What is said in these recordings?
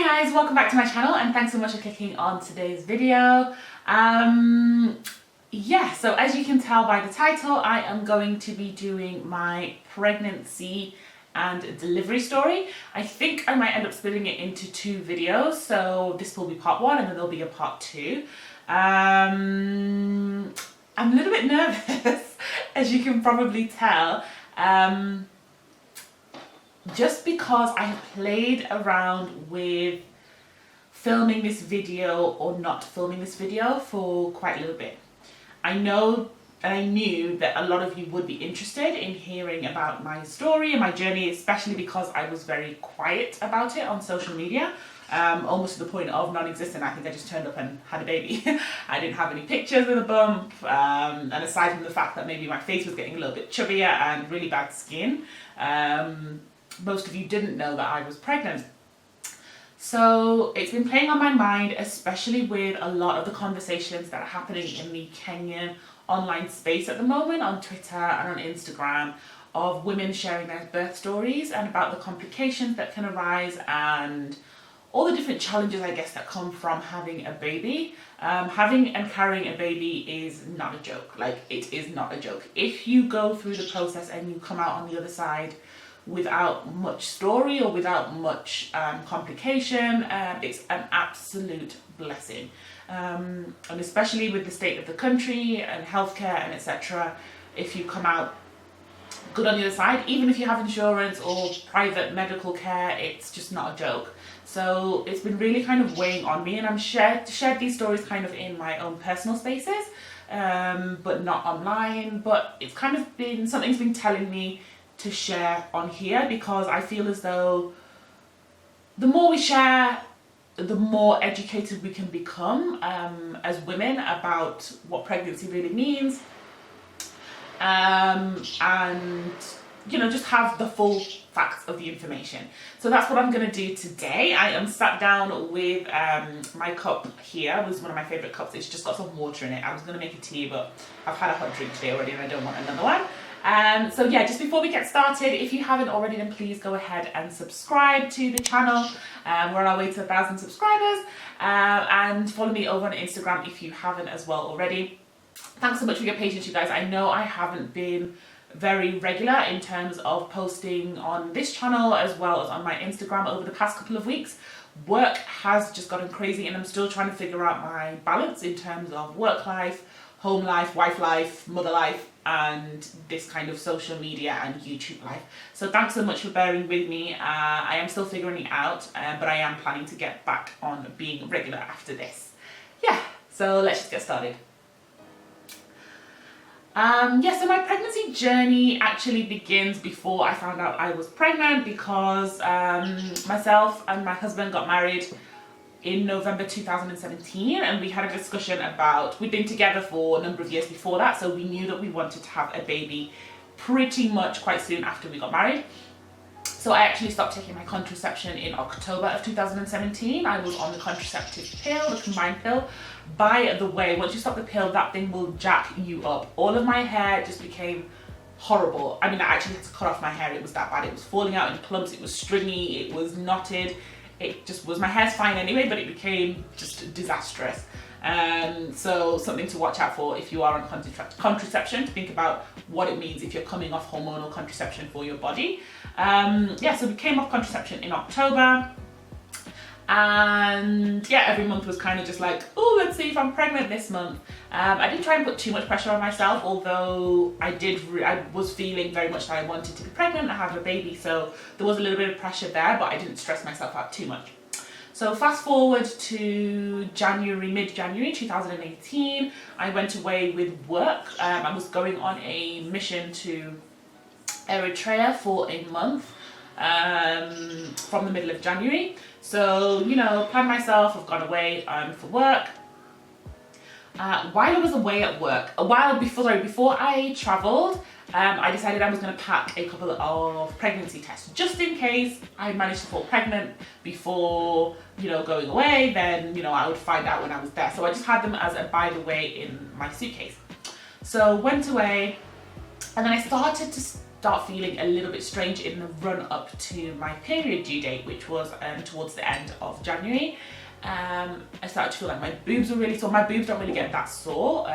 Hi guys, welcome back to my channel and thanks so much for clicking on today's video. So as you can tell by the title, I am going to be doing my pregnancy and delivery story. I think I might end up splitting it into two videos, so this will be part one and then there'll be a part two. I'm a little bit nervous, as you can probably tell. Just because I have played around with filming this video or not filming this video for quite a little bit. I know and I knew that a lot of you would be interested in hearing about my story and my journey, especially because I was very quiet about it on social media, almost to the point of non-existent. I think I just turned up and had a baby. I didn't have any pictures of the bump, and aside from the fact that maybe my face was getting a little bit chubbier and really bad skin, most of you didn't know that I was pregnant. So it's been playing on my mind, especially with a lot of the conversations that are happening in the Kenyan online space at the moment, on Twitter and on Instagram, of women sharing their birth stories and about the complications that can arise and all the different challenges, I guess, that come from having a baby. Having and carrying a baby is not a joke. Like, it is not a joke. If you go through the process and you come out on the other side without much story or without much complication, it's an absolute blessing. And especially with the state of the country and healthcare and etc., if you come out good on the other side, even if you have insurance or private medical care, it's just not a joke. So it's been really kind of weighing on me, and I'm shared these stories kind of in my own personal spaces, but not online. But it's kind of been, something's been telling me to share on here, because I feel as though the more we share, the more educated we can become as women about what pregnancy really means, and just have the full facts of the information. So that's what I'm going to do today. I am sat down with my cup here. This is one of my favourite cups. It's just got some water in it. I was going to make a tea, but I've had a hot drink today already and I don't want another one. So yeah, just before we get started, if you haven't already, then please go ahead and subscribe to the channel. We're on our way to 1,000 subscribers, and follow me over on Instagram if you haven't as well already. Thanks so much for your patience, you guys. I know I haven't been very regular in terms of posting on this channel as well as on my Instagram over the past couple of weeks. Work has just gotten crazy and I'm still trying to figure out my balance in terms of work life, home life, wife life, mother life, and this kind of social media and YouTube life. So thanks so much for bearing with me. I am still figuring it out, but I am planning to get back on being regular after this. Yeah, so let's just get started. So my pregnancy journey actually begins before I found out I was pregnant, because myself and my husband got married in November 2017, and we had a discussion about, we'd been together for a number of years before that, so we knew that we wanted to have a baby pretty much quite soon after we got married. So I actually stopped taking my contraception in October of 2017. I was on the contraceptive pill, the combined pill. By the way, once you stop the pill, that thing will jack you up. All of my hair just became horrible. I mean, I actually had to cut off my hair. It was that bad. It was falling out in clumps. It was stringy. It was knotted. It just was, my hair's fine anyway, but it became just disastrous. So something to watch out for if you are on contraception, to think about what it means if you're coming off hormonal contraception for your body. So we came off contraception in October, and yeah, every month was kind of just like, oh, let's see if I'm pregnant this month. I didn't try and put too much pressure on myself, although I was feeling very much that I wanted to be pregnant and have a baby, so there was a little bit of pressure there, but I didn't stress myself out too much. So fast forward to mid-January 2018, I went away with work. I was going on a mission to Eritrea for a month from the middle of January. So, planned myself, I've gone away for work. While I was away at work, before I travelled, I decided I was going to pack a couple of pregnancy tests, just in case I managed to fall pregnant before, going away, then, I would find out when I was there. So I just had them as a by the way in my suitcase. So went away, and then I started to start feeling a little bit strange in the run up to my period due date, which was towards the end of January. I started to feel like my boobs were really sore. My boobs don't really get that sore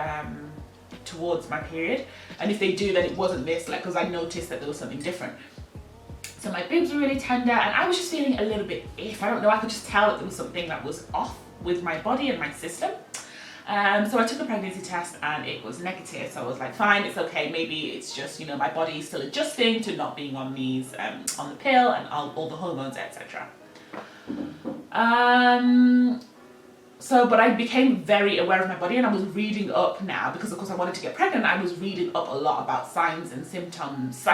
towards my period, and if they do, then it wasn't this, like, because I noticed that there was something different. So my boobs were really tender, and I was just feeling a little bit I don't know, I could just tell that there was something that was off with my body and my system. So I took a pregnancy test and it was negative. So I was like, fine, it's okay. Maybe it's just, you know, my body is still adjusting to not being on these, on the pill and all the hormones, etc. But I became very aware of my body, and I was reading up now, because of course I wanted to get pregnant. I was reading up a lot about signs and symptoms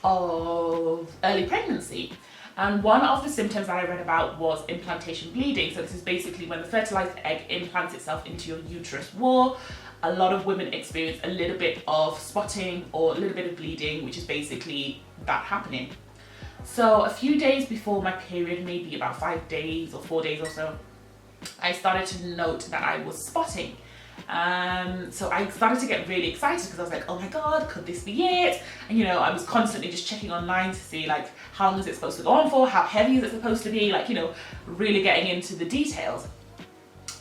of early pregnancy. And one of the symptoms that I read about was implantation bleeding. So this is basically when the fertilized egg implants itself into your uterus wall. A lot of women experience a little bit of spotting or a little bit of bleeding, which is basically that happening. So a few days before my period, maybe about 5 days or 4 days or so, I started to note that I was spotting. So I started to get really excited, because I was like, oh my god, could this be it? And you know, I was constantly just checking online to see, like, how long is it supposed to go on for, how heavy is it supposed to be, like, you know, really getting into the details.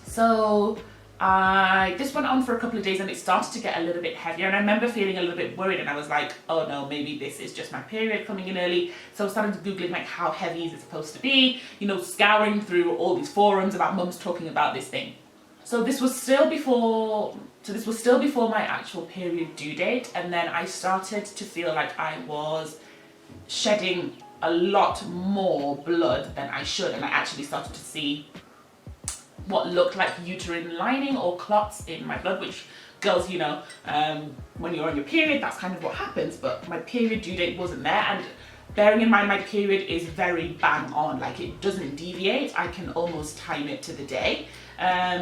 So this went on for a couple of days, and it started to get a little bit heavier, and I remember feeling a little bit worried, and I was like, oh no, maybe this is just my period coming in early. So I started Googling, like, how heavy is it supposed to be, you know, scouring through all these forums about mums talking about this thing. So this was still before my actual period due date, and then I started to feel like I was shedding a lot more blood than I should, and I actually started to see what looked like uterine lining or clots in my blood, which girls, you know, when you're on your period, that's kind of what happens. But my period due date wasn't there, and bearing in mind my period is very bang on, like, it doesn't deviate. I can almost time it to the day.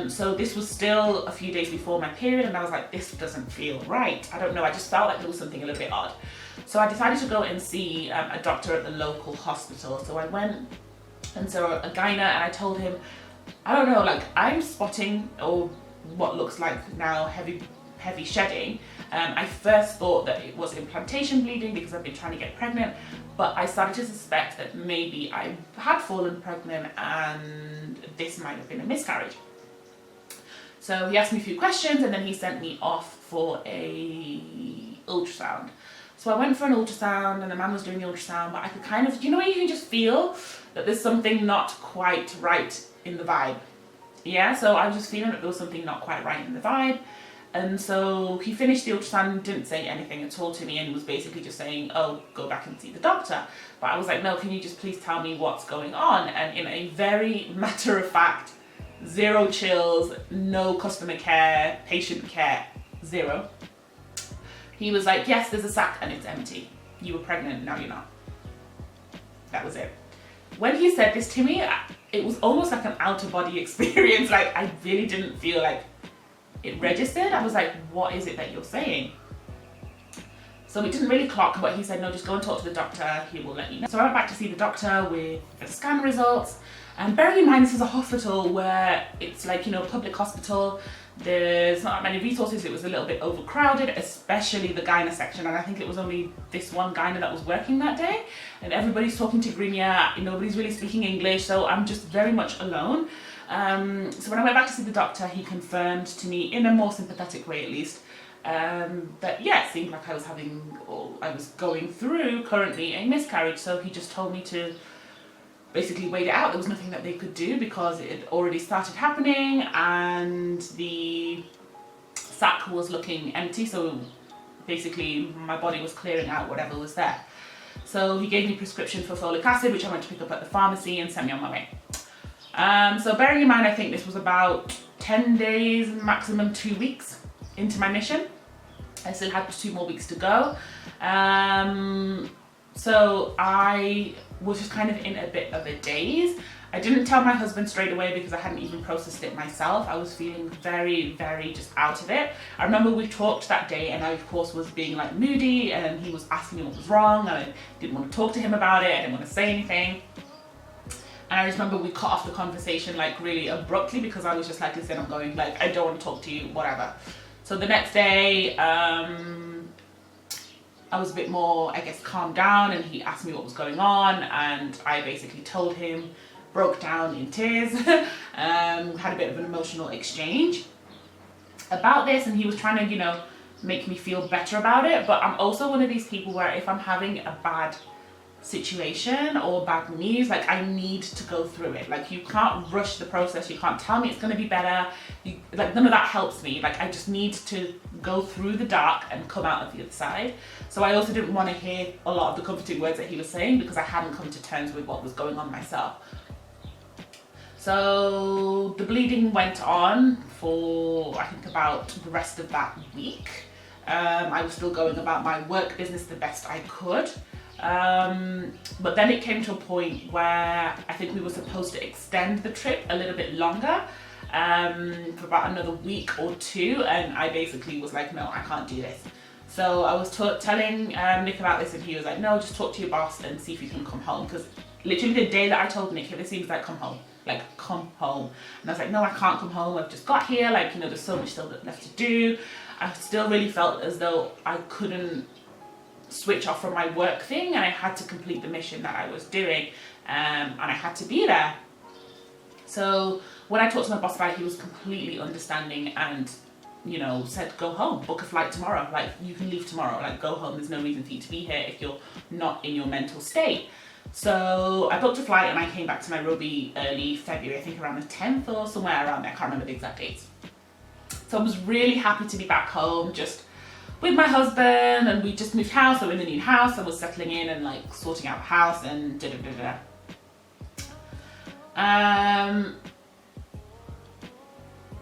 So this was still a few days before my period, and I was like, this doesn't feel right. I don't know, I just felt like there was something a little bit odd. So I decided to go and see a doctor at the local hospital. So I went and saw a gynae, and I told him, I don't know, like, I'm spotting, or what looks like now heavy shedding. I first thought that it was implantation bleeding because I've been trying to get pregnant, but I started to suspect that maybe I had fallen pregnant and this might have been a miscarriage. So he asked me a few questions, and then he sent me off for a ultrasound. So I went for an ultrasound, and the man was doing the ultrasound, but I could kind of, you know, you can just feel that there's something not quite right in the vibe. Yeah, so I was just feeling that there was something not quite right in the vibe. And so he finished the ultrasound and didn't say anything at all to me, and was basically just saying, oh, go back and see the doctor. But I was like, no, can you just please tell me what's going on? And in a very matter-of-fact, zero chills, no customer care, patient care, zero, he was like, yes, there's a sac and it's empty. You were pregnant, now you're not. That was it. When he said this to me, it was almost like an out-of-body experience. Like, I really didn't feel like it registered. I was like, what is it that you're saying? So it didn't really clock, but he said, no, just go and talk to the doctor, he will let you know. So I went back to see the doctor with the scan results, and bearing in mind this is a hospital where it's like, you know, public hospital, there's not that many resources. It was a little bit overcrowded, especially the gynae section, and I think it was only this one gynae that was working that day, and everybody's talking Tigrinya, nobody's really speaking English, so I'm just very much alone. So when I went back to see the doctor, he confirmed to me, in a more sympathetic way at least, that yeah, it seemed like I was going through currently a miscarriage. So he just told me to basically wait it out. There was nothing that they could do because it had already started happening, and the sac was looking empty. So basically my body was clearing out whatever was there. So he gave me prescription for folic acid, which I went to pick up at the pharmacy, and sent me on my way. So bearing in mind, I think this was about 10 days, maximum 2 weeks into my mission. I still had 2 more weeks to go. So I was just kind of in a bit of a daze. I didn't tell my husband straight away because I hadn't even processed it myself. I was feeling very, very just out of it. I remember we talked that day, and I of course was being like moody, and he was asking me what was wrong, and I didn't want to talk to him about it. I didn't want to say anything. And I just remember we cut off the conversation like really abruptly because I was just like, listen, I'm going, like, I don't want to talk to you, whatever. So the next day, I was a bit more, I guess, calmed down, and he asked me what was going on, and I basically told him, broke down in tears, had a bit of an emotional exchange about this, and he was trying to, you know, make me feel better about it. But I'm also one of these people where if I'm having a bad situation or bad news, like, I need to go through it. Like, you can't rush the process, you can't tell me it's going to be better, like, none of that helps me. Like, I just need to go through the dark and come out of the other side. So I also didn't want to hear a lot of the comforting words that he was saying, because I hadn't come to terms with what was going on myself. So the bleeding went on for, I think, about the rest of that week. I was still going about my work business the best I could. But then it came to a point where I think we were supposed to extend the trip a little bit longer, for about another week or two, and I basically was like, no, I can't do this. So I was telling Nick about this, and he was like, no, just talk to your boss and see if you can come home, because literally the day that I told Nick, this seems like, come home. Like, come home. And I was like, no, I can't come home, I've just got here, like, you know, there's so much still left to do. I still really felt as though I couldn't switch off from my work thing, and I had to complete the mission that I was doing, and I had to be there. So when I talked to my boss about it, he was completely understanding and, you know, said, go home, book a flight tomorrow, like, you can leave tomorrow, like, go home, there's no reason for you to be here if you're not in your mental state. So I booked a flight and I came back to Nairobi early February, I think around the 10th or somewhere around there, I can't remember the exact dates. So I was really happy to be back home, just with my husband, and we just moved house, so in the new house, I was settling in and like sorting out the house and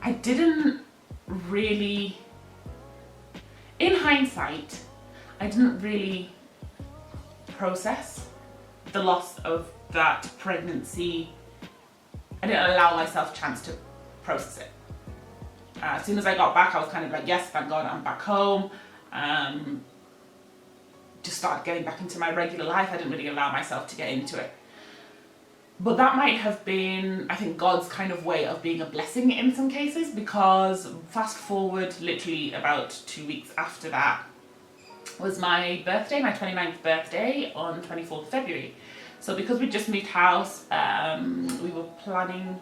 I didn't really, in hindsight, I didn't really process the loss of that pregnancy. I didn't allow myself a chance to process it. As soon as I got back, I was kind of like, yes, thank God I'm back home. Just started getting back into my regular life. I didn't really allow myself to get into it. But that might have been, I think, God's kind of way of being a blessing in some cases, because fast forward literally about 2 weeks after that was my birthday, my 29th birthday on 24th February. So because we just moved house, we were planning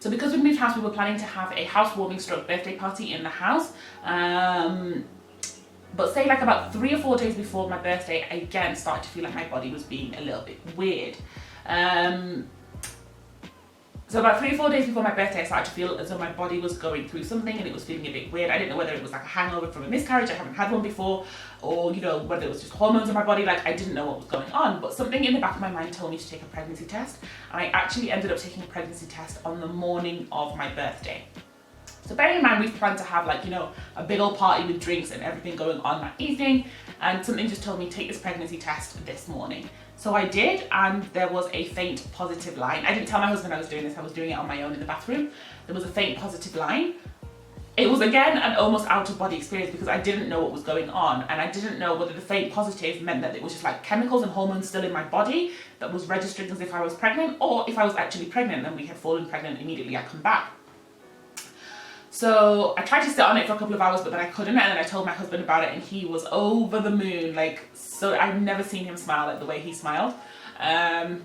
to have a housewarming stroke birthday party in the house. But say like about 3 or 4 days before my birthday, I again started to feel like my body was being a little bit weird. So about 3 or 4 days before my birthday, I started to feel as though my body was going through something and it was feeling a bit weird. I didn't know whether it was like a hangover from a miscarriage, I haven't had one before, or, you know, whether it was just hormones in my body. Like, I didn't know what was going on, but something in the back of my mind told me to take a pregnancy test, and I actually ended up taking a pregnancy test on the morning of my birthday. So bearing in mind, we've planned to have, like, you know, a big old party with drinks and everything going on that evening, and something just told me, take this pregnancy test this morning. So I did, and there was a faint positive line. I didn't tell my husband I was doing this, I was doing it on my own in the bathroom. There was a faint positive line. It was, again, an almost out-of-body experience, because I didn't know what was going on, and I didn't know whether the faint positive meant that it was just like chemicals and hormones still in my body that was registering as if I was pregnant, or if I was actually pregnant and we had fallen pregnant immediately I come back. So I tried to sit on it for a couple of hours, but then I couldn't, and then I told my husband about it, and he was over the moon. Like, so I've never seen him smile like the way he smiled.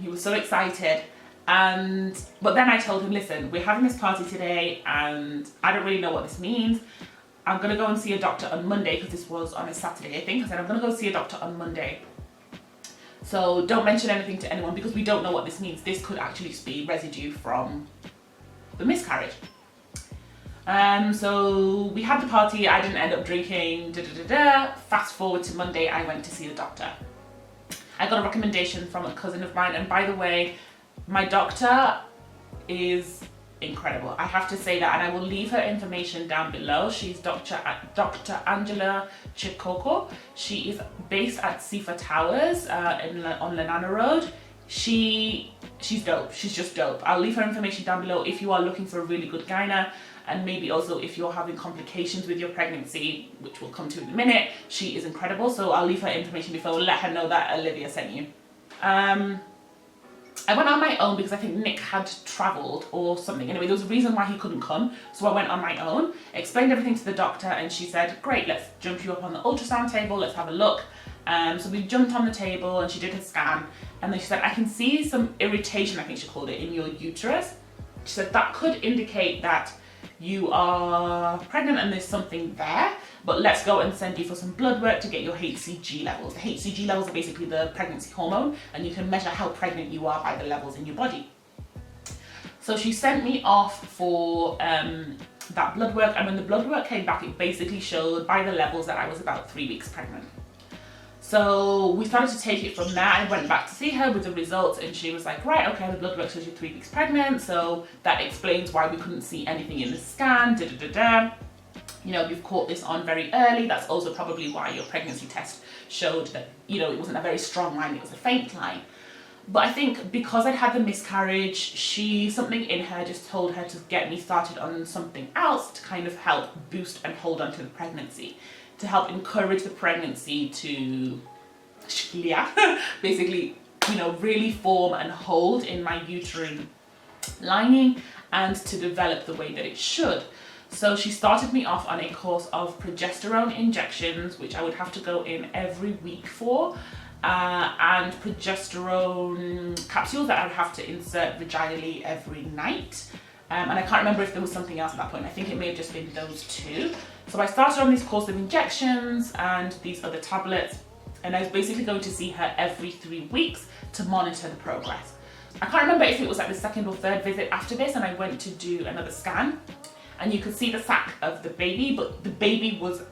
He was so excited. But then I told him, listen, we're having this party today, and I don't really know what this means. I'm gonna go and see a doctor on Monday, because this was on a Saturday, I think. I said, I'm gonna go see a doctor on Monday. So don't mention anything to anyone, because we don't know what this means. This could actually be residue from the miscarriage. So we had the party, I didn't end up drinking, Fast forward to Monday, I went to see the doctor. I got a recommendation from a cousin of mine, and by the way, my doctor is incredible. I have to say that, and I will leave her information down below. She's Dr. Muliro-Chekoko. She is based at Sifa Towers on Lenana Road. She's dope. She's just dope. I'll leave her information down below if you are looking for a really good gyna, and maybe also if you're having complications with your pregnancy, which we'll come to in a minute. She is incredible, so I'll leave her information below. Let her know that Olivia sent you. I I went on my own because I think Nick had travelled or something. Anyway, there was a reason why he couldn't come. So I went on my own, explained everything to the doctor, and she said, great, let's jump you up on the ultrasound table, let's have a look. So we jumped on the table and she did a scan. And then she said, I can see some irritation, I think she called it, in your uterus. She said, that could indicate that you are pregnant and there's something there, but let's go and send you for some blood work to get your HCG levels. The HCG levels are basically the pregnancy hormone, and you can measure how pregnant you are by the levels in your body. So she sent me off for that blood work, and when the blood work came back, it basically showed by the levels that I was about 3 weeks pregnant. So we started to take it from there. I went back to see her with the results, and she was like, right, okay, the blood work shows you're 3 weeks pregnant, so that explains why we couldn't see anything in the scan, You know, you've caught this on very early. That's also probably why your pregnancy test showed that, you know, it wasn't a very strong line, it was a faint line. But I think because I'd had the miscarriage, something in her just told her to get me started on something else to kind of help boost and hold on to the pregnancy, to help encourage the pregnancy to basically, you know, really form and hold in my uterine lining and to develop the way that it should. So she started me off on a course of progesterone injections, which I would have to go in every week for, and progesterone capsules that I would have to insert vaginally every night. And I can't remember if there was something else at that point. I think it may have just been those two. So I started on this course of injections and these other tablets, and I was basically going to see her every 3 weeks to monitor the progress. I can't remember if it was like the second or third visit after this, and I went to do another scan, and you could see the sac of the baby, but the baby was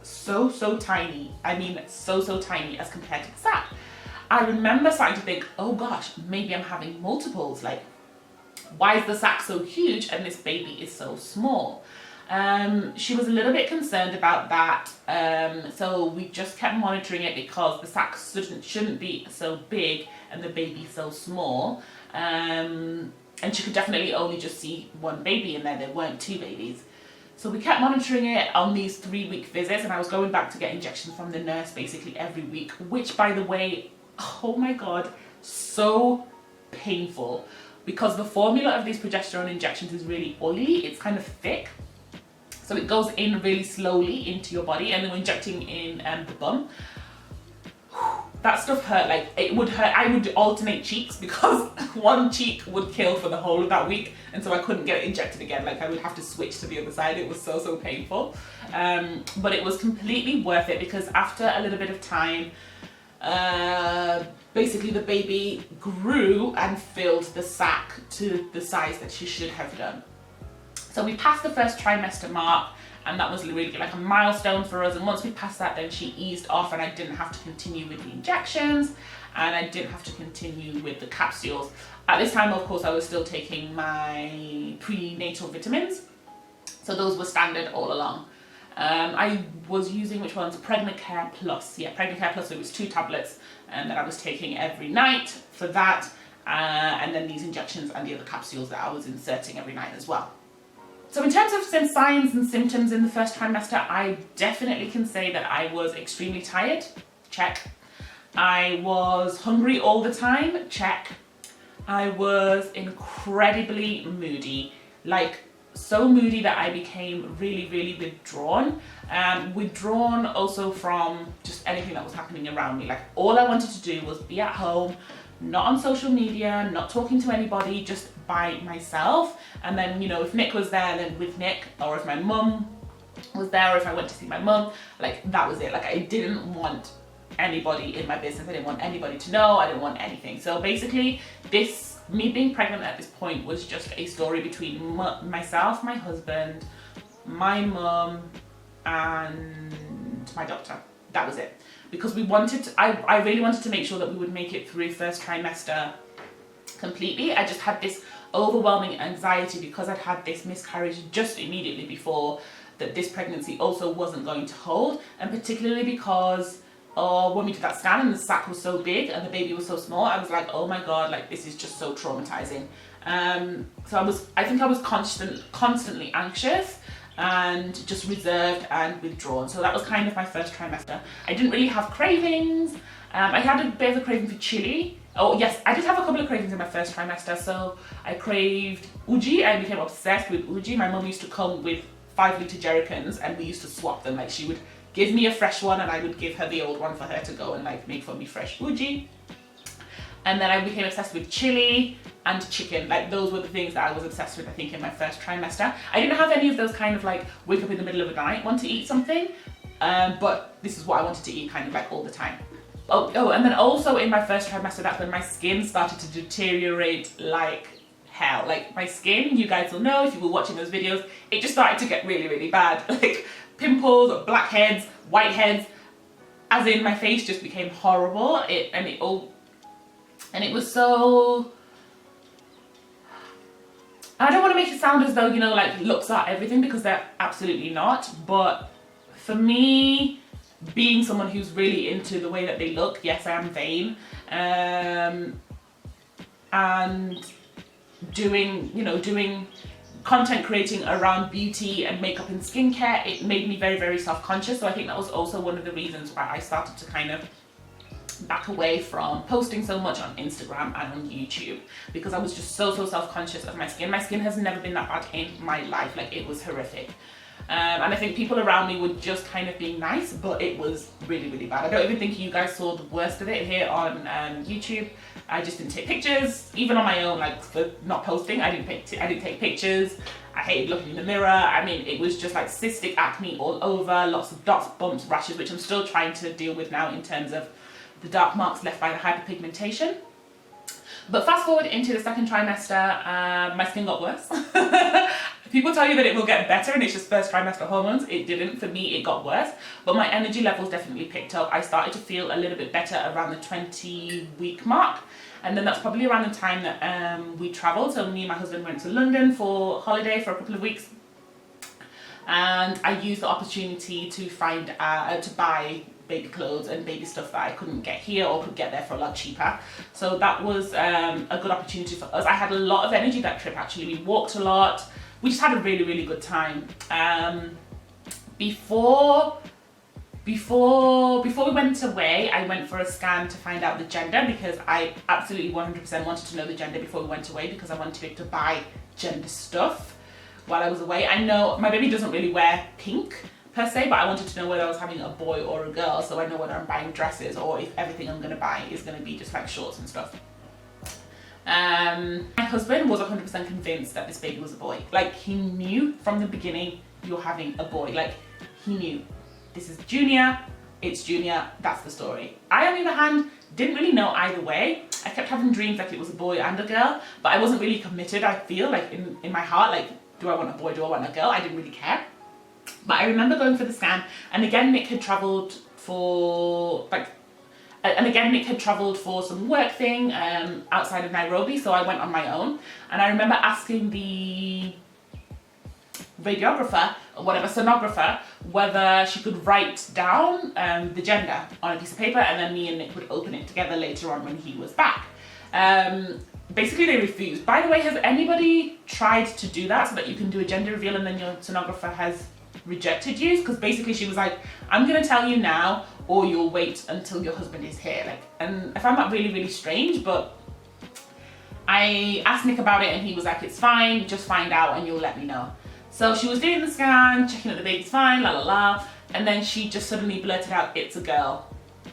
so tiny. I mean, so tiny as compared to the sac. I remember starting to think, oh gosh, maybe I'm having multiples. Like, why is the sac so huge and this baby is so small? She was a little bit concerned about that, so we just kept monitoring it because the sac shouldn't be so big and the baby so small, and she could definitely only just see one baby in there weren't two babies. So we kept monitoring it on these 3 week visits, and I was going back to get injections from the nurse basically every week, which, by the way, oh my god, so painful, because the formula of these progesterone injections is really oily. It's kind of thick, so it goes in really slowly into your body, and then we're injecting in the bum. That stuff hurt. Like, it would hurt. I would alternate cheeks because one cheek would kill for the whole of that week, and so I couldn't get it injected again. Like, I would have to switch to the other side. It was so painful, but it was completely worth it because after a little bit of time, basically the baby grew and filled the sac to the size that she should have done. So we passed the first trimester mark, and that was really like a milestone for us. And once we passed that, then she eased off, and I didn't have to continue with the injections, and I didn't have to continue with the capsules. At this time, of course, I was still taking my prenatal vitamins, so those were standard all along. I was using, which one's Pregnant Care Plus? Yeah, Pregnant Care Plus. So it was 2 tablets that I was taking every night for that, and then these injections and the other capsules that I was inserting every night as well. So in terms of some signs and symptoms in the first trimester, I definitely can say that I was extremely tired, check. I was hungry all the time, check. I was incredibly moody, like so moody that I became really withdrawn. Withdrawn also from just anything that was happening around me. Like, all I wanted to do was be at home, not on social media, not talking to anybody, just by myself. And then, you know, if Nick was there, then with Nick, or if my mum was there, or if I went to see my mum, like, that was it. Like, I didn't want anybody in my business. I didn't want anybody to know. I didn't want anything. So basically, me being pregnant at this point was just a story between myself, my husband, my mum, and my doctor. That was it. Because I really wanted to make sure that we would make it through first trimester completely. I just had this overwhelming anxiety because I'd had this miscarriage just immediately before, that this pregnancy also wasn't going to hold, and particularly because when we did that scan and the sac was so big and the baby was so small, I was like, oh my god, like, this is just so traumatizing. So I think I was constantly anxious and just reserved and withdrawn. So that was kind of my first trimester. I didn't really have cravings. I had a bit of a craving for chili, Oh yes, I did have a couple of cravings in my first trimester. So I craved uji. I became obsessed with uji. My mum used to come with 5-litre jerrycans and we used to swap them. Like she would give me a fresh one and I would give her the old one for her to go and like make for me fresh uji. And then I became obsessed with chili and chicken. Like those were the things that I was obsessed with, I think, in my first trimester. I didn't have any of those kind of like wake up in the middle of the night, want to eat something. But this is what I wanted to eat kind of like all the time. Oh, and then also in my first trimester, that's when my skin started to deteriorate like hell. Like my skin, you guys will know if you were watching those videos, it just started to get really, really bad. Like pimples, blackheads, whiteheads, as in my face just became horrible. And it was so, I don't want to make it sound as though, you know, like looks are everything, because they're absolutely not. But for me, being someone who's really into the way that they look, yes, I am vain, and doing content creating around beauty and makeup and skincare, it made me very, very self-conscious. So I think that was also one of the reasons why I started to kind of back away from posting so much on Instagram and on YouTube, because I was just so self-conscious of my skin. My skin has never been that bad in my life. Like it was horrific. And I think people around me were just kind of being nice, but it was really, really bad. I don't even think you guys saw the worst of it here on YouTube. I just didn't take pictures, even on my own, like for not posting. I didn't take pictures. I hated looking in the mirror. I mean, it was just like cystic acne all over, lots of dots, bumps, rashes, which I'm still trying to deal with now in terms of the dark marks left by the hyperpigmentation. But fast forward into the second trimester, my skin got worse. People tell you that it will get better and it's just first trimester hormones. It didn't. For me, it got worse. But my energy levels definitely picked up. I started to feel a little bit better around the 20-week mark. And then that's probably around the time that we traveled. So me and my husband went to London for holiday for a couple of weeks. And I used the opportunity to buy baby clothes and baby stuff that I couldn't get here or could get there for a lot cheaper. So that was a good opportunity for us. I had a lot of energy that trip actually. We walked a lot. We just had a really, really good time. Before we went away, I went for a scan to find out the gender, because I absolutely 100% wanted to know the gender before we went away, because I wanted to be able to buy gender stuff while I was away. I know my baby doesn't really wear pink per se, but I wanted to know whether I was having a boy or a girl, so I know whether I'm buying dresses or if everything I'm going to buy is going to be just like shorts and stuff. My husband was 100% convinced that this baby was a boy. Like he knew from the beginning, you're having a boy. Like he knew this is Junior, it's Junior, that's the story. I, on the other hand, didn't really know either way. I kept having dreams like it was a boy and a girl, but I wasn't really committed. I feel like in my heart, like, do I want a boy, do I want a girl? I didn't really care. But I remember going for the scan, and again Nick had travelled for some work thing outside of Nairobi, so I went on my own. And I remember asking the radiographer, or whatever, sonographer, whether she could write down the gender on a piece of paper, and then me and Nick would open it together later on when he was back. Basically they refused. By the way, has anybody tried to do that so that you can do a gender reveal and then your sonographer has rejected you? Because basically she was like, I'm gonna tell you now or you'll wait until your husband is here. Like, and I found that really, really strange, but I asked Nick about it and he was like, it's fine, just find out and you'll let me know. So she was doing the scan, checking that the baby's fine, la la la, and then she just suddenly blurted out, it's a girl.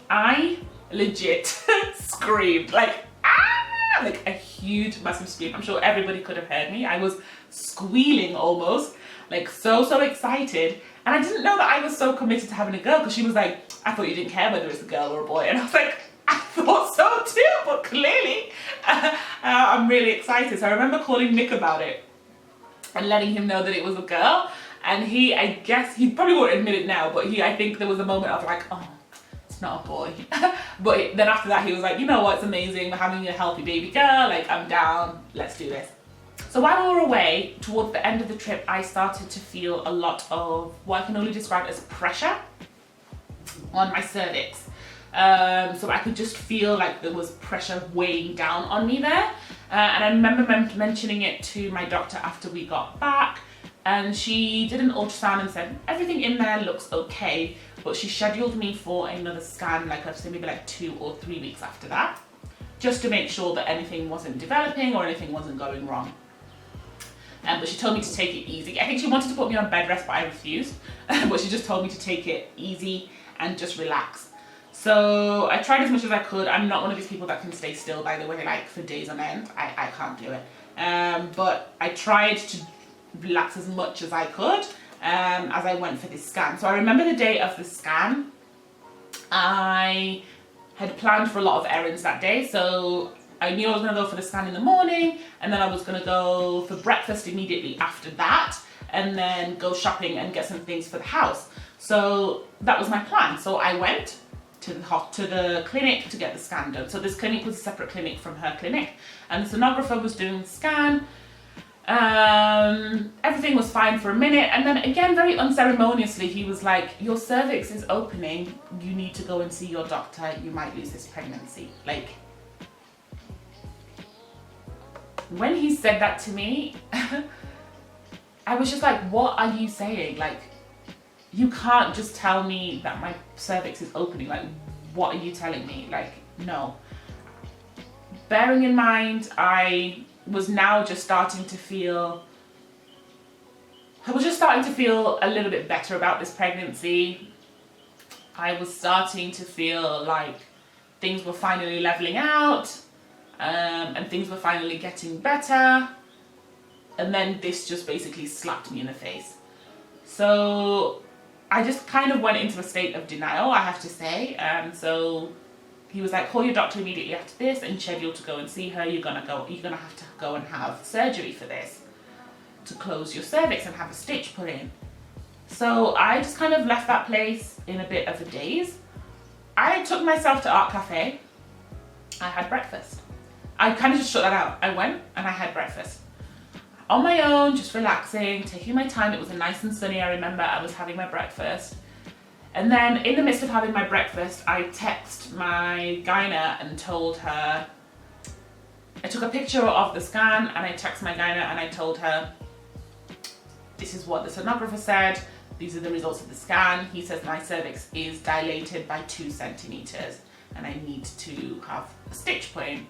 I legit screamed, like, ah, like a huge, massive scream. I'm sure everybody could have heard me. I was squealing almost, like so excited. And I didn't know that I was so committed to having a girl, because she was like, I thought you didn't care whether it's a girl or a boy. And I was like, I thought so too, but clearly I'm really excited. So I remember calling Nick about it and letting him know that it was a girl. And he, I guess, he probably won't admit it now, but I think there was a moment of like, oh, it's not a boy. But then after that, he was like, you know what, it's amazing, we're having a healthy baby girl, like I'm down, let's do this. So while we were away, towards the end of the trip, I started to feel a lot of what I can only describe as pressure on my cervix. So I could just feel like there was pressure weighing down on me there. And I remember mentioning it to my doctor after we got back, and she did an ultrasound and said, everything in there looks okay, but she scheduled me for another scan, like I'd say maybe like 2 or 3 weeks after that. just to make sure that anything wasn't developing or anything wasn't going wrong. But she told me to take it easy. I think she wanted to put me on bed rest, but I refused. But she just told me to take it easy and just relax. So I tried as much as I could. I'm not one of these people that can stay still, by the way, like for days on end. I can't do it. But I tried to relax as much as I could as I went for this scan. So I remember the day of the scan, I had planned for a lot of errands that day. So I knew I was going to go for the scan in the morning, and then I was going to go for breakfast immediately after that, and then go shopping and get some things for the house. So that was my plan. So I went to the clinic to get the scan done. So this clinic was a separate clinic from her clinic, and the sonographer was doing the scan. Everything was fine for a minute, and then again, very unceremoniously, he was like, your cervix is opening, you need to go and see your doctor, you might lose this pregnancy. Like, when he said that to me, I was just like, what are you saying? Like, you can't just tell me that my cervix is opening. Like, what are you telling me? Like, no. Bearing in mind, I was now just starting to feel a little bit better about this pregnancy. I was starting to feel like things were finally leveling out. And things were finally getting better, and then this just basically slapped me in the face. So I just kind of went into a state of denial, I have to say. So he was like, call your doctor immediately after this and schedule to go and see her. You're gonna have to go and have surgery for this, to close your cervix and have a stitch put in. So I just kind of left that place in a bit of a daze. I took myself to Art Cafe. I had breakfast. I kind of just shut that out. I went and I had breakfast. On my own, just relaxing, taking my time. It was nice and sunny. I remember I was having my breakfast. And then in the midst of having my breakfast, I texted my gyna and told her, I took a picture of the scan and I texted my gyna and I told her, this is what the sonographer said. These are the results of the scan. He says my cervix is dilated by 2 centimeters and I need to have a stitch put in.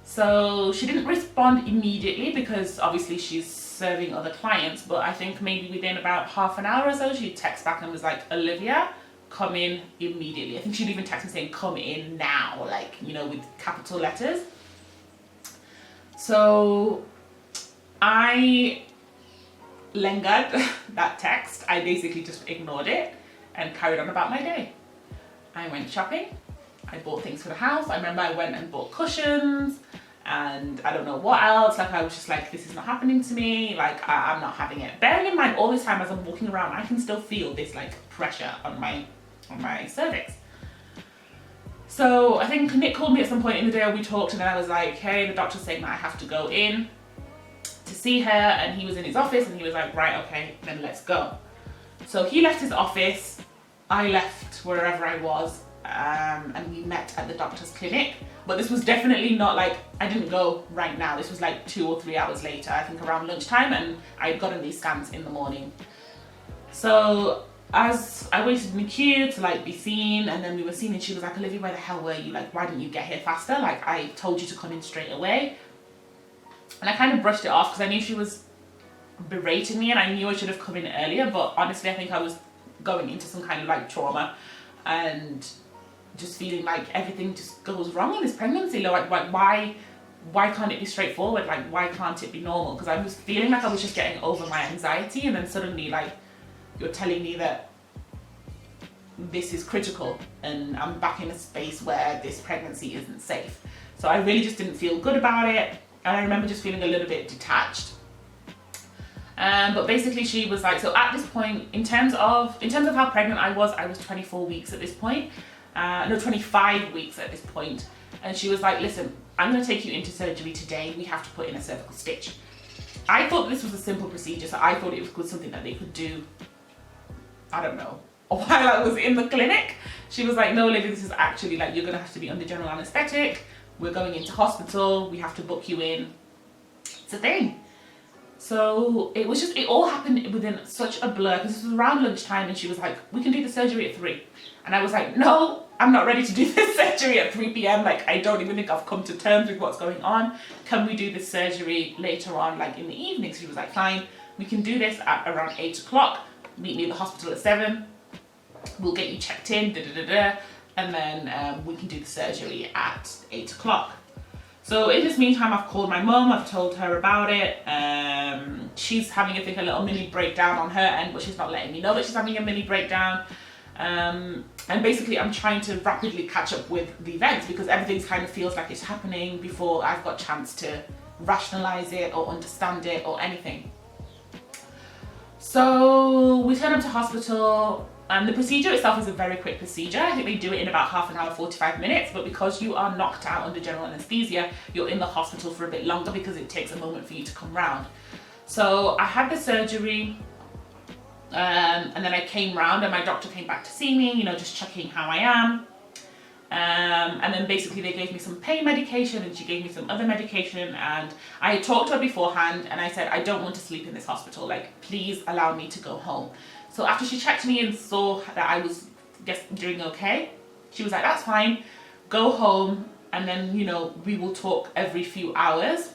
So she didn't respond immediately because obviously she's serving other clients, but I think maybe within about half an hour or so, she texted back and was like, Olivia, come in immediately. I think she'd even text me saying, come in now, like, you know, with capital letters. So I lingered that text. I basically just ignored it and carried on about my day. I went shopping. I bought things for the house. I remember I went and bought cushions and I don't know what else. Like, I was just like, this is not happening to me. Like, I'm not having it. Bearing in mind, all this time as I'm walking around, I can still feel this like pressure on my cervix. So I think Nick called me at some point in the day, we talked, and then I was like, hey, the doctor's saying that I have to go in to see her, and he was in his office and he was like, right, okay, then let's go. So he left his office, I left wherever I was, and we met at the doctor's clinic. But this was definitely not like, I didn't go right now. This was like 2 or 3 hours later, I think around lunchtime, and I'd gotten these scans in the morning. So as I waited in the queue to like be seen, and then we were seen, and she was like, Olivia, where the hell were you? Like, why didn't you get here faster? Like, I told you to come in straight away. And I kind of brushed it off because I knew she was berating me and I knew I should have come in earlier, but honestly I think I was going into some kind of like trauma and just feeling like everything just goes wrong in this pregnancy. Like why can't it be straightforward? Like, why can't it be normal? Because I was feeling like I was just getting over my anxiety, and then suddenly like you're telling me that this is critical and I'm back in a space where this pregnancy isn't safe. So I really just didn't feel good about it. And I remember just feeling a little bit detached. But basically she was like, so at this point, in terms of how pregnant I was 24 weeks at this point. No, 25 weeks at this point. And she was like, listen, I'm going to take you into surgery today. We have to put in a cervical stitch. I thought this was a simple procedure, so I thought it was something that they could do, I don't know, while I was in the clinic. She was like, no, Olivia, this is actually like, you're going to have to be under general anesthetic. We're going into hospital. We have to book you in. It's a thing. So it was just, it all happened within such a blur, because this was around lunchtime, and she was like, we can do the surgery at 3. And I was like, no, I'm not ready to do this surgery at 3 p.m. Like, I don't even think I've come to terms with what's going on. Can we do this surgery later on, like in the evening? So she was like, fine, we can do this at around 8 o'clock. Meet me at the hospital at 7. We'll get you checked in, and then we can do the surgery at 8 o'clock. So in this meantime, I've called my mum, I've told her about it. She's having, I think, a little mini breakdown on her end, but she's not letting me know that she's having a mini breakdown. And basically I'm trying to rapidly catch up with the events, because everything kind of feels like it's happening before I've got a chance to rationalize it or understand it or anything. So we turn up to hospital. The procedure itself is a very quick procedure. I think they do it in about half an hour, 45 minutes, but because you are knocked out under general anesthesia, you're in the hospital for a bit longer because it takes a moment for you to come round. So I had the surgery, and then I came round and my doctor came back to see me, you know, just checking how I am. And then basically they gave me some pain medication, and she gave me some other medication, and I talked to her beforehand and I said, I don't want to sleep in this hospital, like please allow me to go home. So after she checked me and saw that I was doing okay, she was like, that's fine, go home, and then, you know, we will talk every few hours.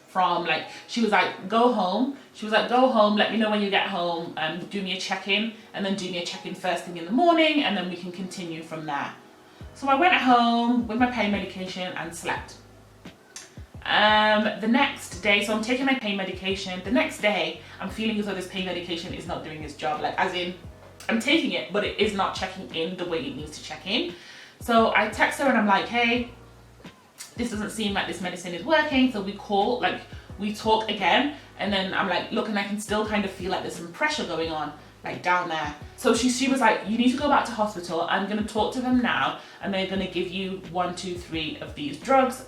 From like, she was like, go home. She was like, go home, let me know when you get home, and do me a check-in, and then do me a check-in first thing in the morning, and then we can continue from there. So I went home with my pain medication and slept. The next day, so I'm taking my pain medication. The next day, I'm feeling as though this pain medication is not doing its job. Like, as in, I'm taking it, but it is not checking in the way it needs to check in. So I text her and I'm like, hey, this doesn't seem like this medicine is working. So we call, like, we talk again. And then I'm like, look, and I can still kind of feel like there's some pressure going on, like down there. So she was like, you need to go back to hospital. I'm going to talk to them now, and they're going to give you 1, 2, 3 of these drugs.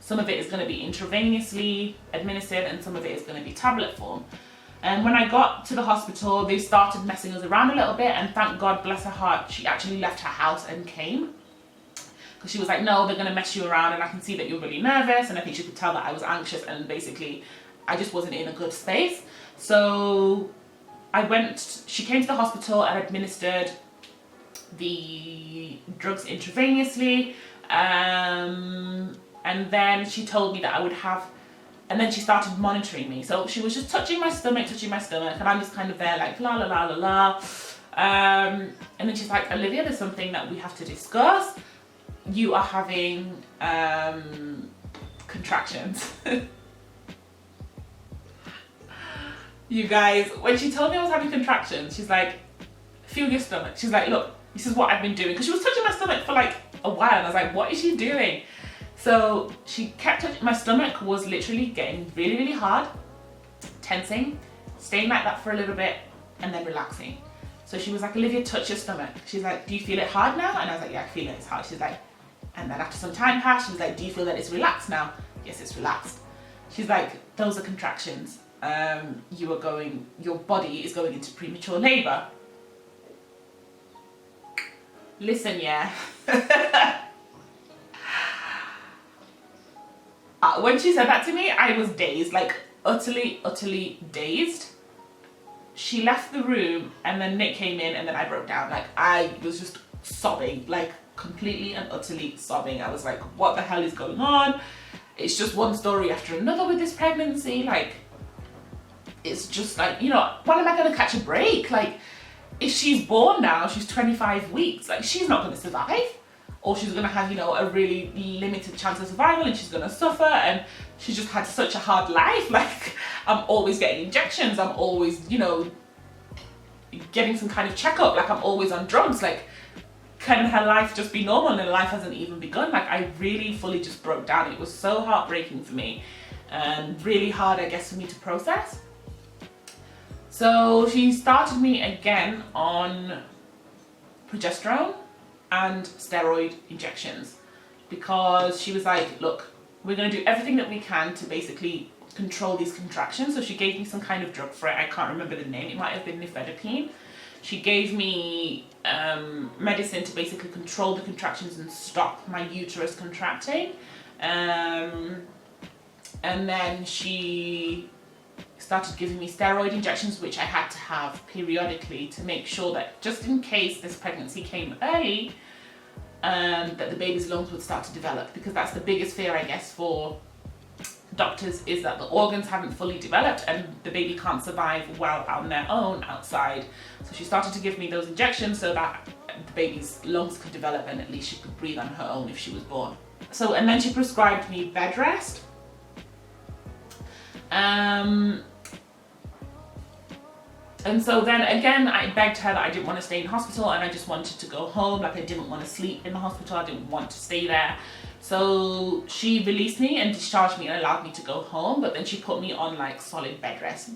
Some of it is going to be intravenously administered, and some of it is going to be tablet form. And when I got to the hospital, they started messing us around a little bit, and thank God, bless her heart, she actually left her house and came. Because she was like, no, they're going to mess you around, and I can see that you're really nervous. And I think she could tell that I was anxious, and basically I just wasn't in a good space. So she came to the hospital and administered the drugs intravenously. And then she told me that I would have, and then she started monitoring me. So she was just touching my stomach, and I'm just kind of there like, la, la, la, la, la. And then she's like, Olivia, there's something that we have to discuss. You are having contractions. You guys, when she told me I was having contractions, she's like, feel your stomach. She's like, look, this is what I've been doing. Because she was touching my stomach for like a while, and I was like, what is she doing? So she kept touching, my stomach was literally getting really, really hard, tensing, staying like that for a little bit, and then relaxing. So she was like, Olivia, touch your stomach. She's like, do you feel it hard now? And I was like, yeah, I feel it, it's hard. She's like, and then after some time passed, she was like, do you feel that it's relaxed now? Yes, it's relaxed. She's like, those are contractions. Your body is going into premature labor. Listen, yeah. When she said that to me, I was dazed, like utterly dazed. She left the room, and then Nick came in, and then I broke down. Like, I was just sobbing, like completely and utterly sobbing. I was like, what the hell is going on? It's just one story after another with this pregnancy. Like, it's just like, you know, when am I going to catch a break? Like, if she's born now, she's 25 weeks, like she's not going to survive. Or she's going to have, you know, a really limited chance of survival, and she's going to suffer, and she's just had such a hard life. Like, I'm always getting injections, I'm always, you know, getting some kind of checkup, like I'm always on drugs. Like, can her life just be normal, and her life hasn't even begun? Like, I really fully just broke down. It was so heartbreaking for me, and really hard, I guess, for me to process. So she started me again on progesterone and steroid injections, because she was like, look, we're going to do everything that we can to basically control these contractions. So she gave me some kind of drug for it. I can't remember the name. It might have been nifedipine. She gave me medicine to basically control the contractions and stop my uterus contracting. And then she started giving me steroid injections, which I had to have periodically to make sure that just in case this pregnancy came early, that the baby's lungs would start to develop, because that's the biggest fear, I guess, for doctors, is that the organs haven't fully developed and the baby can't survive well on their own outside. So she started to give me those injections so that the baby's lungs could develop and at least she could breathe on her own if she was born. So, and then she prescribed me bed rest. And so then again, I begged her that I didn't want to stay in hospital and I just wanted to go home. Like, I didn't want to sleep in the hospital, I didn't want to stay there. So she released me and discharged me and allowed me to go home, but then she put me on like solid bed rest.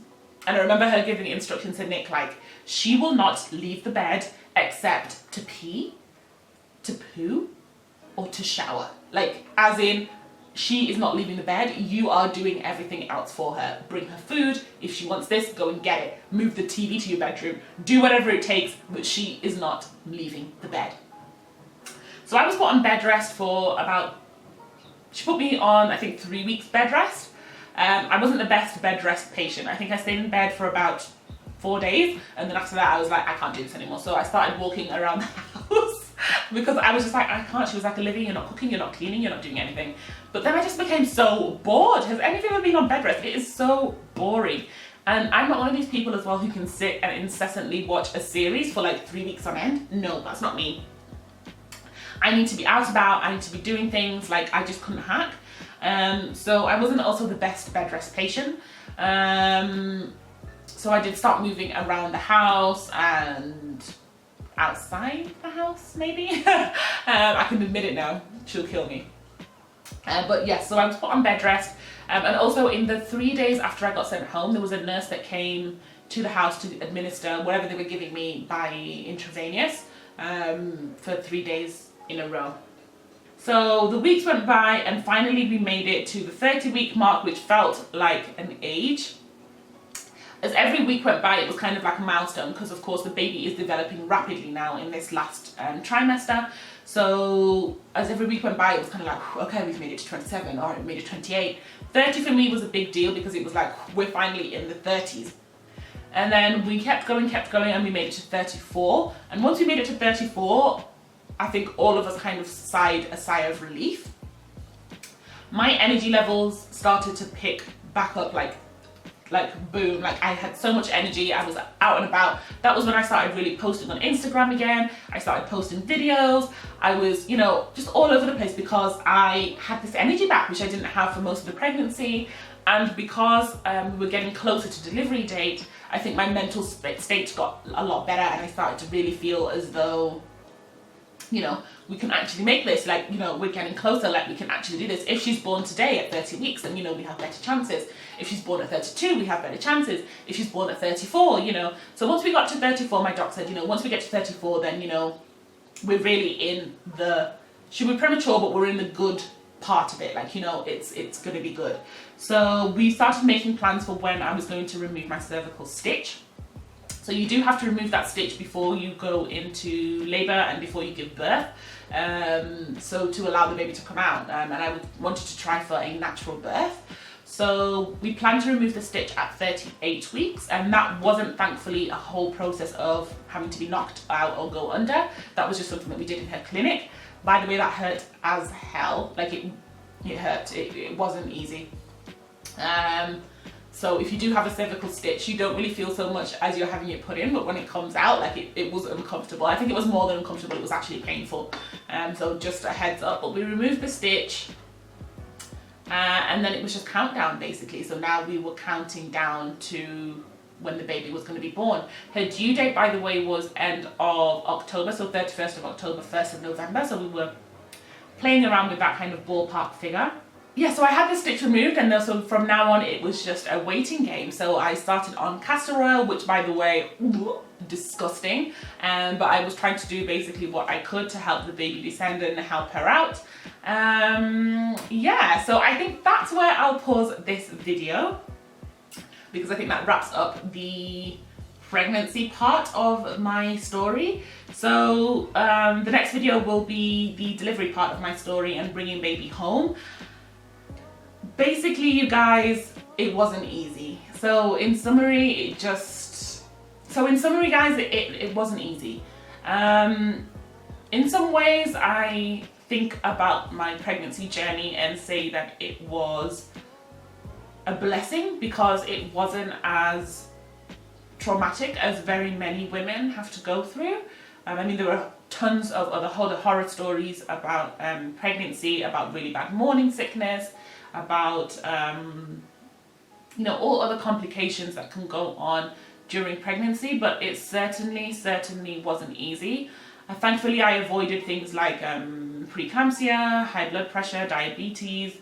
And I remember her giving instructions to Nick, like, she will not leave the bed except to pee, to poo, or to shower. Like, as in, she is not leaving the bed, you are doing everything else for her. Bring her food, if she wants this, go and get it. Move the TV to your bedroom, do whatever it takes, but she is not leaving the bed. So I was put on bed rest for about, she put me on, I think, 3 weeks bed rest. I wasn't the best bed rest patient. I think I stayed in bed for about 4 days, and then after that I was like, I can't do this anymore. So I started walking around the house because I was just like, I can't. She was like, Olivia, you're not cooking, you're not cleaning, you're not doing anything. But then I just became so bored. Has any of you ever been on bed rest? It is so boring. And I'm not one of these people as well who can sit and incessantly watch a series for like 3 weeks on end. No, that's not me. I need to be out about, I need to be doing things, like I just couldn't hack. So I wasn't also the best bed rest patient. So I did start moving around the house and outside the house, maybe. I can admit it now, she'll kill me. But yes, so I was put on bed rest. And also in the 3 days after I got sent home, there was a nurse that came to the house to administer whatever they were giving me by intravenous for 3 days in a row. So the weeks went by and finally we made it to the 30-week mark, which felt like an age. As every week went by, it was kind of like a milestone, because of course the baby is developing rapidly now in this last trimester. So as every week went by, it was kind of like, okay, we've made it to 27, or we made it to 28. 30 for me was a big deal because it was like, we're finally in the 30s. And then we kept going, and we made it to 34. And once we made it to 34, I think all of us kind of sighed a sigh of relief. My energy levels started to pick back up, like boom, like I had so much energy, I was out and about. That was when I started really posting on Instagram again. I started posting videos. I was, you know, just all over the place because I had this energy back, which I didn't have for most of the pregnancy. And because we were getting closer to delivery date, I think my mental state got a lot better, and I started to really feel as though, you know, we can actually make this, like, you know, we're getting closer, like we can actually do this. If she's born today at 30 weeks, then, you know, we have better chances. If she's born at 32, we have better chances. If she's born at 34, you know. So once we got to 34, my doc said, you know, once we get to 34, then, you know, we're really in the, she'll be premature, but we're in the good part of it. Like, you know, it's going to be good. So we started making plans for when I was going to remove my cervical stitch. So you do have to remove that stitch before you go into labour and before you give birth, so to allow the baby to come out, and I wanted to try for a natural birth. So we planned to remove the stitch at 38 weeks, and that wasn't thankfully a whole process of having to be knocked out or go under. That was just something that we did in her clinic. By the way, that hurt as hell. Like it hurt, it wasn't easy. So if you do have a cervical stitch, you don't really feel so much as you're having it put in, but when it comes out, like it was uncomfortable. I think it was more than uncomfortable, it was actually painful. So just a heads up, but we removed the stitch, and then it was just countdown basically. So now we were counting down to when the baby was going to be born. Her due date, by the way, was end of October, so 31st of October, 1st of November. So we were playing around with that kind of ballpark figure. Yeah, so I had the stitch removed, and so from now on it was just a waiting game. So I started on castor oil, which, by the way, disgusting, but I was trying to do basically what I could to help the baby descend and help her out. Yeah, so I think that's where I'll pause this video, because I think that wraps up the pregnancy part of my story. So the next video will be the delivery part of my story and bringing baby home. Basically, you guys, it wasn't easy. So in summary, guys, it wasn't easy. In some ways, I think about my pregnancy journey and say that it was a blessing because it wasn't as traumatic as very many women have to go through. I mean, there were tons of other horror stories about pregnancy, about really bad morning sickness, about all other complications that can go on during pregnancy, but it certainly wasn't easy. Thankfully, I avoided things like preeclampsia, high blood pressure, diabetes,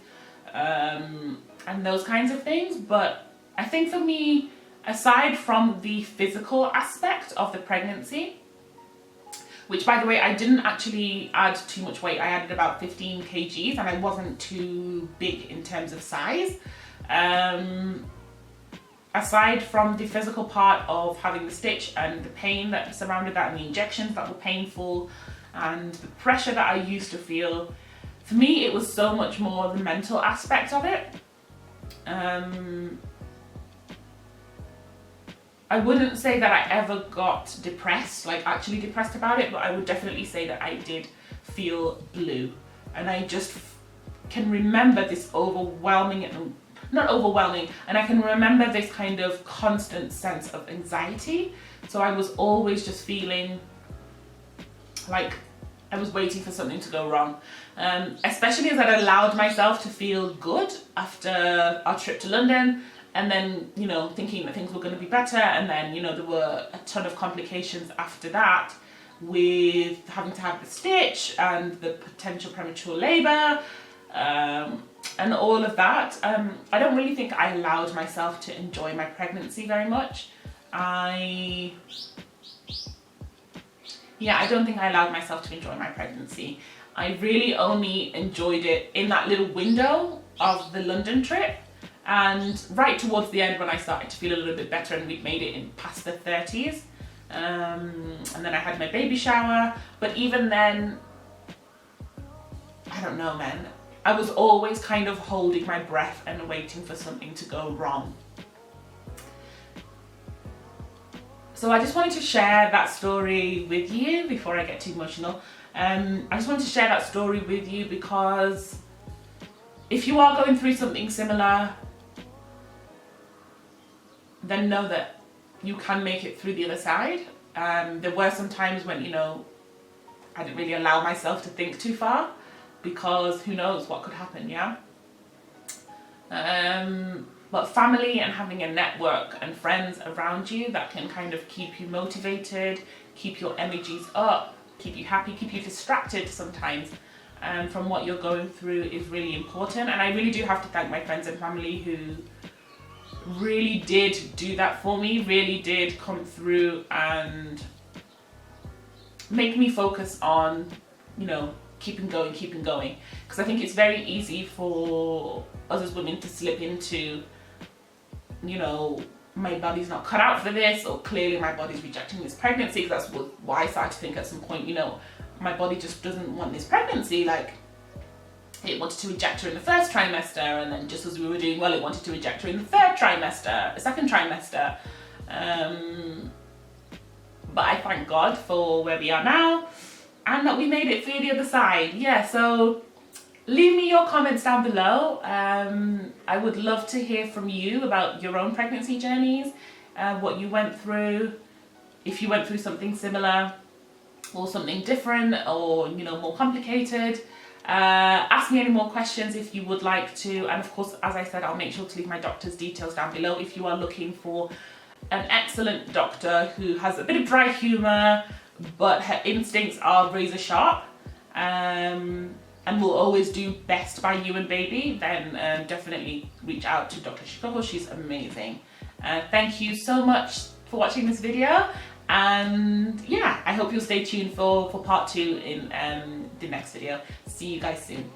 and those kinds of things. But I think for me, aside from the physical aspect of the pregnancy, which by the way, I didn't actually add too much weight. I added about 15 kgs and I wasn't too big in terms of size. Aside from the physical part of having the stitch and the pain that surrounded that and the injections that were painful and the pressure that I used to feel, for me it was so much more the mental aspect of it. I wouldn't say that I ever got depressed, like actually depressed about it, but I would definitely say that I did feel blue. And I just can remember this and I can remember this kind of constant sense of anxiety. So I was always just feeling like I was waiting for something to go wrong. Especially as I'd allowed myself to feel good after our trip to London, and then, thinking that things were going to be better, and then, there were a ton of complications after that with having to have the stitch and the potential premature labour, and all of that. I don't really think I allowed myself to enjoy my pregnancy very much. I don't think I allowed myself to enjoy my pregnancy. I really only enjoyed it in that little window of the London trip, and right towards the end when I started to feel a little bit better and we'd made it in past the 30s. And then I had my baby shower, but even then, I don't know, man. I was always kind of holding my breath and waiting for something to go wrong. So I just wanted to share that story with you before I get too emotional. I just wanted to share that story with you because if you are going through something similar, then know that you can make it through the other side. There were some times when, I didn't really allow myself to think too far, because who knows what could happen, yeah? But family and having a network and friends around you that can kind of keep you motivated, keep your energies up, keep you happy, keep you distracted sometimes from what you're going through is really important. And I really do have to thank my friends and family who really did do that for me, really did come through and make me focus on, keeping going. Because I think it's very easy for us as women to slip into, my body's not cut out for this, or clearly my body's rejecting this pregnancy. Because that's why I started to think at some point, my body just doesn't want this pregnancy. Like, it wanted to reject her in the first trimester, and then just as we were doing well, it wanted to reject her in the second trimester. But I thank God for where we are now, and that we made it through the other side. Yeah, so leave me your comments down below. I would love to hear from you about your own pregnancy journeys, what you went through, if you went through something similar or something different, or more complicated. Ask me any more questions if you would like to, and of course, as I said, I'll make sure to leave my doctor's details down below if you are looking for an excellent doctor who has a bit of dry humour, but her instincts are razor sharp, and will always do best by you and baby. Then definitely reach out to Dr. Chekoko. She's amazing. Thank you so much for watching this video, and yeah, I hope you'll stay tuned for part 2 in the next video. See you guys soon.